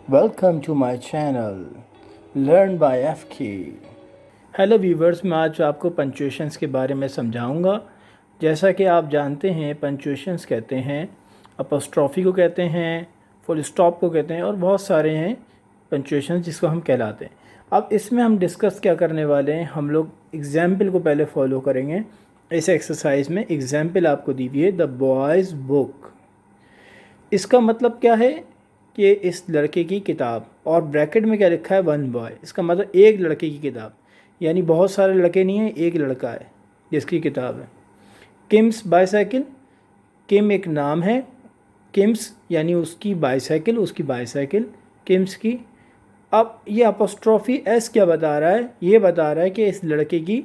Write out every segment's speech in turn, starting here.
Welcome to my channel Learn by FK। Hello viewers, मैं आज आपको पंक्चुएशंस के बारे में समझाऊंगा। जैसा कि आप जानते हैं, पंक्चुएशंस कहते हैं, अपोस्ट्रॉफी को कहते हैं, फुल स्टॉप को कहते हैं और बहुत सारे हैं पंक्चुएशंस जिसको हम कहलाते हैं। अब इसमें हम डिस्कस क्या करने वाले हैं, हम लोग एग्जाम्पल को पहले फॉलो करेंगे। इस एक्सरसाइज में एग्जाम्पल आपको दी हुई है, द बॉयज़ बुक। इसका मतलब क्या है कि इस लड़के की किताब, और ब्रैकेट में क्या लिखा है, वन बॉय। इसका मतलब एक लड़के की किताब, यानी बहुत सारे लड़के नहीं हैं, एक लड़का है जिसकी किताब है। किम्स बाईसाइकिल, किम एक नाम है, किम्स यानी उसकी बाईसाइकिल, किम्स की। अब ये अपोस्ट्रॉफी एस क्या बता रहा है, ये बता रहा है कि इस लड़के की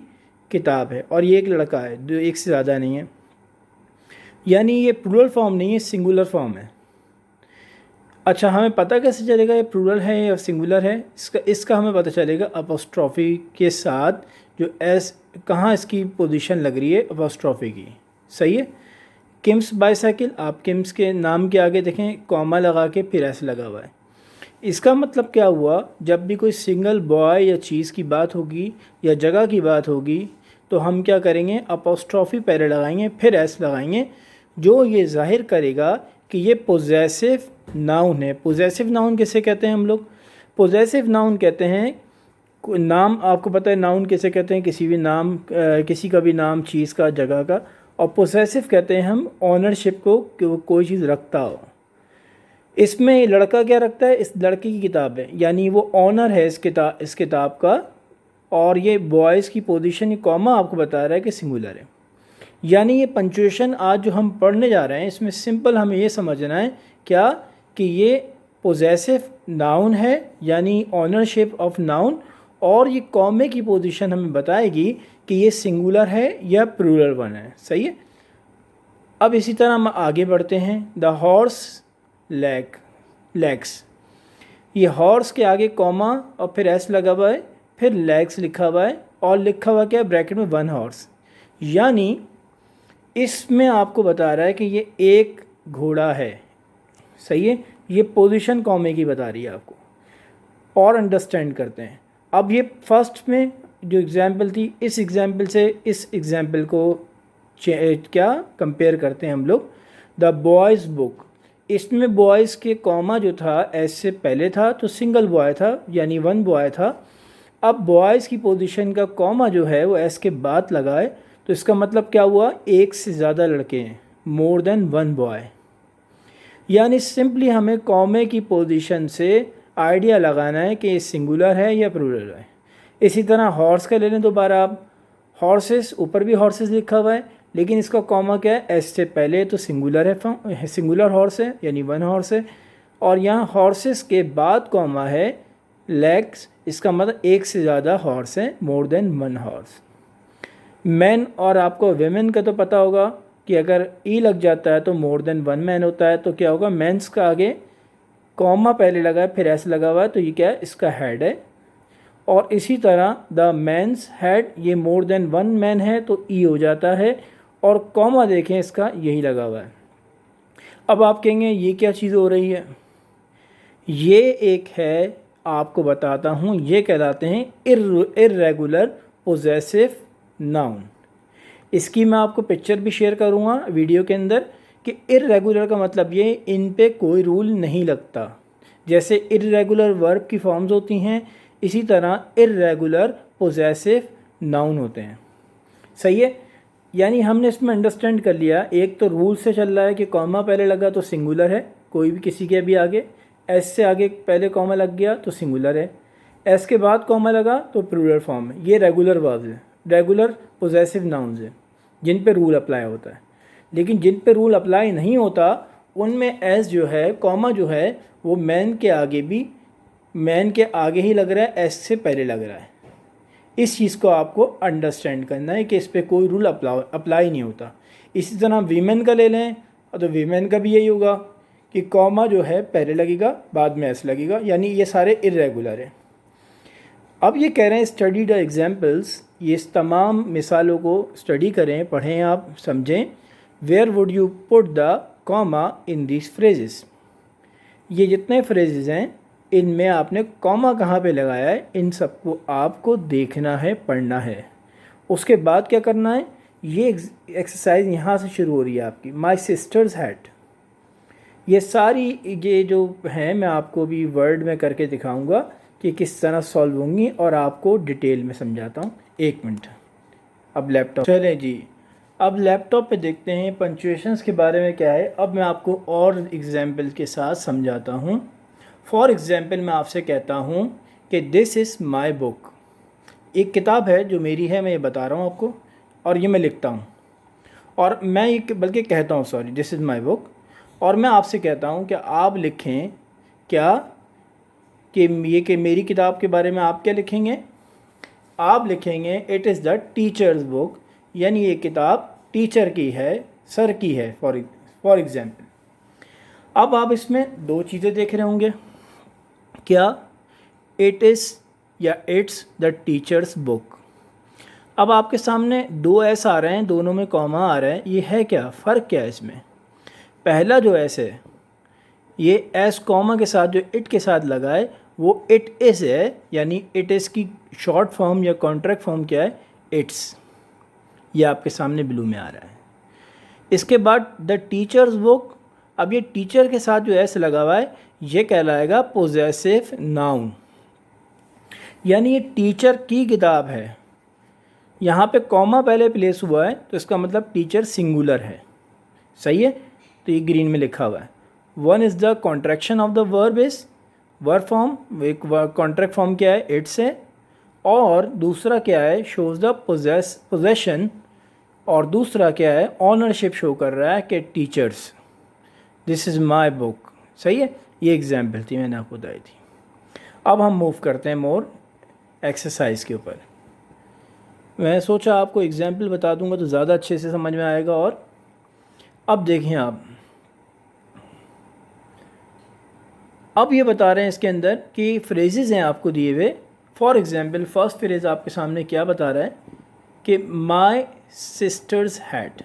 किताब है और ये एक लड़का है, जो एक से ज़्यादा नहीं है। यानी ये प्लूरल फॉर्म नहीं है, सिंगुलर फॉर्म है। अच्छा, हमें पता कैसे चलेगा ये प्लूरल है या सिंगुलर है? इसका हमें पता चलेगा अपोस्ट्रॉफी के साथ जो एस, कहाँ इसकी पोजीशन लग रही है अपोस्ट्रॉफी की। सही है। किम्स बाईसाइकिल, आप किम्स के नाम के आगे देखें कॉमा लगा के फिर एस लगा हुआ है। इसका मतलब क्या हुआ, जब भी कोई सिंगल बॉय या चीज़ की बात होगी या जगह की बात होगी तो हम क्या करेंगे, अपोस्ट्रॉफी पहले लगाएंगे फिर एस लगाएंगे, जो ये जाहिर करेगा कि ये पोजेसिव नाउन है। पोजेसिव नाउन किसे कहते हैं हम लोग? पोजेसिव नाउन कहते हैं, नाम आपको पता है नाउन किसे कहते हैं, किसी भी नाम, किसी का भी नाम, चीज़ का, जगह का। और पोजेसिव कहते हैं हम ऑनरशिप को, कि वो कोई चीज़ रखता हो। इसमें लड़का क्या रखता है, इस लड़के की किताब है, यानी वो ऑनर है इस किताब का। और ये बॉयज़ की पोजीशन, ये कॉमा आपको बता रहा है कि सिंगुलर है। यानी ये पंक्चुएशन आज जो हम पढ़ने जा रहे हैं, इसमें सिंपल हमें ये समझना है क्या, कि ये पोजेसिव नाउन है, यानी ऑनरशिप ऑफ नाउन, और ये कॉमे की पोजीशन हमें बताएगी कि ये सिंगुलर है या प्लूरल वन है। सही है। अब इसी तरह हम आगे बढ़ते हैं। द हॉर्स लेग्स, ये हॉर्स के आगे कॉमा और फिर एस लगा हुआ है, फिर लेग्स लिखा हुआ है और लिखा हुआ क्या है ब्रैकेट में, वन हॉर्स। यानी इसमें आपको बता रहा है कि ये एक घोड़ा है। सही है। ये पोजीशन कॉमे की बता रही है आपको। और अंडरस्टैंड करते हैं। अब ये फर्स्ट में जो एग्जाम्पल थी, इस एग्जाम्पल से इस एग्जाम्पल को क्या कंपेयर करते हैं हम लोग, द बॉयज़ बुक। इसमें बॉयज़ के कॉमा जो था एस से पहले था तो सिंगल बॉय था, यानी वन बॉय था। अब बॉयज़ की पोजीशन का कॉमा जो है वो एस के बाद लगा है, तो इसका मतलब क्या हुआ, एक से ज़्यादा लड़के हैं, मोर देन वन बॉय। यानी सिंपली हमें कॉमे की पोजीशन से आइडिया लगाना है कि ये सिंगुलर है या प्लूरल है। इसी तरह हॉर्स का ले लें दोबारा आप, हॉर्सेस, ऊपर भी हॉर्सेस लिखा हुआ है, लेकिन इसका कॉमा क्या है, एस से पहले, तो सिंगुलर है, सिंगुलर हॉर्स है, यानी वन हॉर्स है। और यहाँ हॉर्सेस के बाद कॉमा है लेग्स, इसका मतलब एक से ज़्यादा हॉर्स है, more than one horse. Man, और आपको वेमेन का तो पता होगा कि अगर ई लग जाता है तो मोर देन वन मैन होता है, तो क्या होगा, मेंस का आगे कॉमा पहले लगा है फिर एस लगा हुआ है, तो ये क्या है, इसका हेड है। और इसी तरह द मैंस हेड, ये मोर देन वन मैन है तो ई हो जाता है, और कॉमा देखें इसका यही लगा हुआ है। अब आप कहेंगे ये क्या चीज़ हो रही है, ये एक है, आपको बताता हूँ, ये कहलाते हैं इर्रेगुलर पोजेसिव नाउन। इसकी मैं आपको पिक्चर भी शेयर करूँगा वीडियो के अंदर, कि इर्रेगुलर का मतलब ये, इन पे कोई रूल नहीं लगता। जैसे इर्रेगुलर वर्ब की फॉर्म्स होती हैं, इसी तरह इर्रेगुलर पोजेसिव नाउन होते हैं। सही है। यानी हमने इसमें अंडरस्टैंड कर लिया, एक तो रूल से चल रहा है कि कॉमा पहले लगा तो सिंगुलर है, कोई भी किसी के भी आगे, एस से आगे पहले कॉमा लग गया तो सिंगुलर है, एस के बाद कॉमा लगा तो प्लूरल फॉर्म है। ये रेगुलर वर्ब्स है, रेगुलर पोजेसिव नाउन्स है, जिन पे रूल अप्लाई होता है। लेकिन जिन पे रूल अप्लाई नहीं होता उनमें एस जो है, कॉमा जो है, वो मैन के आगे भी, मैन के आगे ही लग रहा है, एस से पहले लग रहा है। इस चीज़ को आपको अंडरस्टैंड करना है कि इस पर कोई रूल अप्लाई नहीं होता। इसी तरह वीमेन का ले लें तो वीमेन का भी यही होगा कि कॉमा जो है पहले लगेगा बाद में एस लगेगा, यानी ये सारे इर्रेगुलर हैं। अब ये कह रहे हैं स्टडी द एग्जाम्पल्स, ये इस तमाम मिसालों को स्टडी करें, पढ़ें, आप समझें। Where would you put the comma in this phrases, ये जितने फ्रेजेस हैं इनमें आपने कॉमा कहाँ पे लगाया है, इन सबको आपको देखना है, पढ़ना है। उसके बाद क्या करना है, ये एक्सरसाइज यहाँ से शुरू हो रही है आपकी, माई सिस्टर्स हैट। ये सारी ये जो हैं मैं आपको भी वर्ड में करके दिखाऊंगा कि किस तरह सॉल्व होंगी और आपको डिटेल में समझाता हूँ। 1 मिनट। अब लैपटॉप चलें जी, अब लैपटॉप पे देखते हैं पंक्चुएशंस के बारे में क्या है। अब मैं आपको और एग्जाम्पल के साथ समझाता हूँ। फॉर एग्ज़ाम्पल मैं आपसे कहता हूँ कि दिस इज़ माई बुक। एक किताब है जो मेरी है, मैं ये बता रहा हूँ आपको, और ये मैं लिखता हूँ, और मैं ये बल्कि कहता हूँ, sorry, this is my book. और मैं आपसे कहता हूँ कि आप लिखें क्या, कि मेरी किताब के बारे में आप क्या लिखेंगे, आप लिखेंगे it is the teachers book, यानी ये किताब टीचर की है, सर की है, फॉर एग्ज़ाम्पल। अब आप इसमें दो चीज़ें देख रहे होंगे, क्या, इट इज़ या इट्स द टीचर्स बुक। अब आपके सामने दो एस आ रहे हैं, दोनों में कॉमा आ रहा है, ये है क्या, फ़र्क क्या है इसमें। पहला जो एस है, ये एस कॉमा के साथ जो इट के साथ लगा है वो इट इज़ है, यानी इट इज़ की शॉर्ट फॉर्म या कॉन्ट्रैक्ट फॉर्म क्या है, इट्स। ये आपके सामने ब्लू में आ रहा है। इसके बाद द टीचर्स बुक, अब ये टीचर के साथ जो एस लगा हुआ है ये कहलाएगा पोजेसिव नाउन, यानी ये टीचर की किताब है। यहाँ पे कॉमा पहले प्लेस हुआ है तो इसका मतलब टीचर सिंगुलर है, सही है। तो ये ग्रीन में लिखा हुआ है। One is the contraction of the verb is, verb form, एक कॉन्ट्रैक्ट फॉर्म क्या है, इट्स है, और दूसरा क्या है, शोज़ द पोजेशन, और दूसरा क्या है, ऑनरशिप शो कर रहा है कि teachers, this is my book, सही है। ये एग्जाम्पल थी, मैंने आपको बताई थी। अब हम मूव करते हैं मोर एक्सरसाइज के ऊपर। मैं सोचा आपको एग्जाम्पल बता दूंगा तो ज़्यादा अच्छे से समझ में आएगा। और अब देखें आप, अब ये बता रहे हैं इसके अंदर कि फ्रेजेस हैं आपको दिए हुए। फॉर एग्ज़ाम्पल फर्स्ट फ्रेज़ आपके सामने क्या बता रहा है कि माई सिस्टर्स हैट।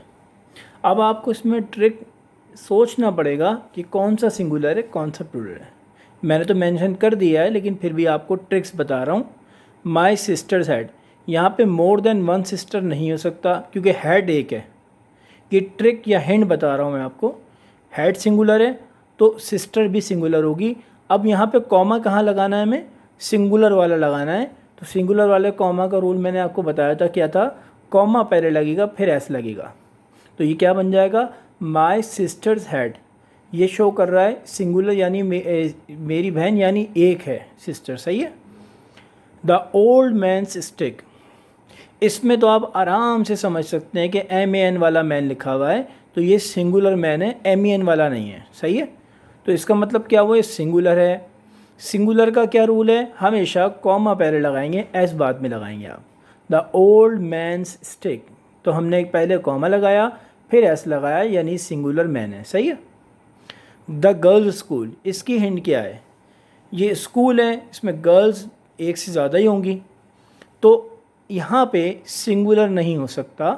अब आपको इसमें ट्रिक सोचना पड़ेगा कि कौन सा सिंगुलर है कौन सा प्लूरल है। मैंने तो मेंशन कर दिया है लेकिन फिर भी आपको ट्रिक्स बता रहा हूँ। माई सिस्टर्स हैड, यहाँ पे मोर देन वन सिस्टर नहीं हो सकता क्योंकि हैड एक है। ये ट्रिक या हिंट बता रहा हूँ मैं आपको। हैड सिंगुलर है तो सिस्टर भी सिंगुलर होगी। अब यहाँ पे कॉमा कहाँ लगाना है, हमें सिंगुलर वाला लगाना है। तो सिंगुलर वाले कॉमा का रूल मैंने आपको बताया था, क्या था, कॉमा पहले लगेगा फिर एस लगेगा। तो ये क्या बन जाएगा, माई सिस्टर्स हैड। ये शो कर रहा है सिंगुलर, यानी मेरी बहन यानी एक है सिस्टर, सही है। द ओल्ड मैन्स स्टिक, इसमें तो आप आराम से समझ सकते हैं कि MAN वाला मैन लिखा हुआ है तो ये सिंगुलर मैन है, MEN वाला नहीं है, सही है। तो इसका मतलब क्या हुआ, ये सिंगुलर है। सिंगुलर का क्या रूल है, हमेशा कॉमा पहले लगाएंगे, एस बाद में लगाएंगे आप। द ओल्ड मैन्स स्टिक, तो हमने पहले कॉमा लगाया फिर एस लगाया, यानी सिंगुलर मैन है, सही है। द गर्ल्स स्कूल, इसकी हिंट क्या है, ये स्कूल है, इसमें गर्ल्स एक से ज़्यादा ही होंगी तो यहाँ पे सिंगुलर नहीं हो सकता,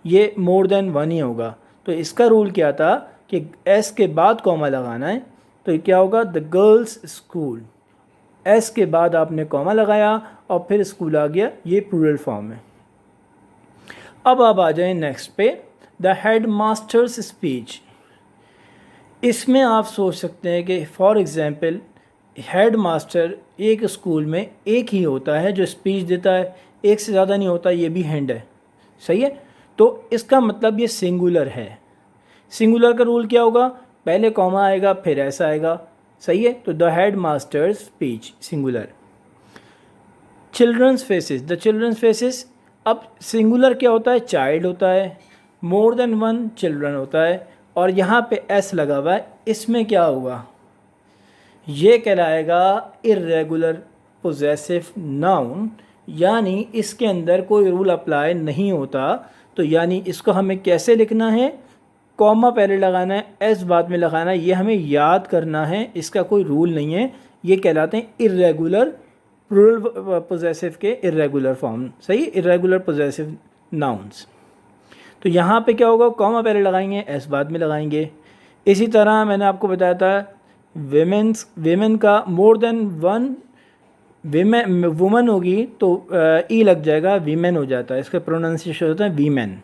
ये मोर देन वन ही होगा। तो इसका रूल क्या था कि एस के बाद कॉमा लगाना है। तो ये क्या होगा, द गर्ल्स स्कूल, एस के बाद आपने कॉमा लगाया और फिर स्कूल आ गया, ये प्लूरल फॉर्म है। अब आप आ जाएं नेक्स्ट पे, द हेड मास्टर्स स्पीच। इसमें आप सोच सकते हैं कि फॉर एग्ज़ाम्पल हेड मास्टर एक स्कूल में एक ही होता है जो स्पीच देता है, एक से ज़्यादा नहीं होता, ये भी हैंड है, सही है। तो इसका मतलब ये सिंगुलर है। सिंगुलर का रूल क्या होगा, पहले कॉमा आएगा फिर ऐसा आएगा, सही है। तो the head masters speech singular. Childrens faces, the childrens faces, अब सिंगुलर क्या होता है, चाइल्ड होता है, मोर देन वन चिल्ड्रन होता है, और यहाँ पे एस लगा हुआ है, इसमें क्या होगा, ये कहलाएगा इर्रेगुलर पोजेसिव नाउन, यानी इसके अंदर कोई रूल अप्लाई नहीं होता। तो यानी इसको हमें कैसे लिखना है, कॉमा पहले लगाना है, एस बाद में लगाना है, ये हमें याद करना है, इसका कोई रूल नहीं है। ये कहलाते हैं इर्रेगुलर प्लूरल पोजेसिव के इर्रेगुलर फॉर्म, सही, इर्रेगुलर पोजेसिव नाउन्स। तो यहाँ पे क्या होगा, कॉमा पहले लगाएंगे, एस बाद में लगाएंगे। इसी तरह मैंने आपको बताया था वेमेन का मोर देन वन वुमन होगी तो ई लग जाएगा, वीमेन हो जाता है, इसका प्रोनाउंसिएशन होता है वीमेन।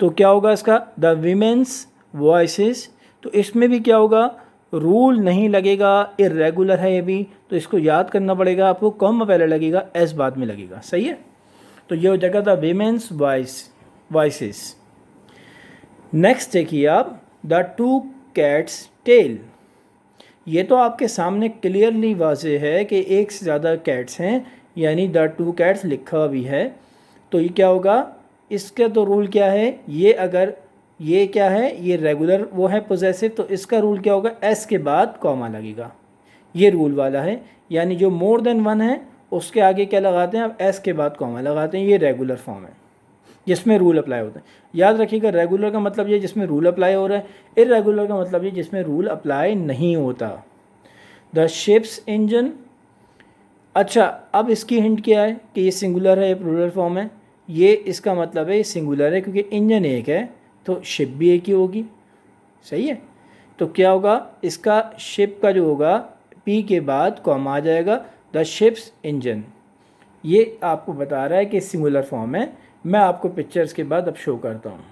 तो क्या होगा इसका, द वीमेंस वॉइसेस। तो इसमें भी क्या होगा, रूल नहीं लगेगा, इरेगुलर है ये भी, तो इसको याद करना पड़ेगा आपको, कॉमा पहले लगेगा, एस बाद में लगेगा, सही है। तो ये हो जाएगा द वीमेंस वॉइसेस। नेक्स्ट देखिए आप, द टू कैट्स टेल। ये तो आपके सामने क्लियरली वाज़ेह है कि एक से ज़्यादा कैट्स हैं, यानी द टू कैट्स लिखा भी है। तो ये क्या होगा, इसका तो रूल क्या है, ये अगर ये क्या है, ये रेगुलर वो है पोजेसिव, तो इसका रूल क्या होगा, एस के बाद कॉमा लगेगा, ये रूल वाला है। यानी जो मोर देन वन है उसके आगे क्या लगाते हैं, अब एस के बाद कॉमा लगाते हैं, ये रेगुलर फॉर्म है जिसमें रूल अप्लाई होता है। याद रखिएगा, रेगुलर का मतलब ये जिसमें रूल अप्लाई हो रहा है, इरेगुलर का मतलब ये जिसमें रूल अप्लाई नहीं होता। The ships engine. अच्छा, अब इसकी हिंट क्या है कि ये सिंगुलर है, ये प्लूरल फॉर्म है, ये इसका मतलब है ये सिंगुलर है क्योंकि इंजन एक है, तो शिप भी एक ही होगी, सही है। तो क्या होगा, इसका शिप का जो होगा पी के बाद कॉमा आ जाएगा, द शिप्स इंजन। ये आपको बता रहा है कि सिंगुलर फॉर्म है। मैं आपको पिक्चर्स के बाद अब शो करता हूँ।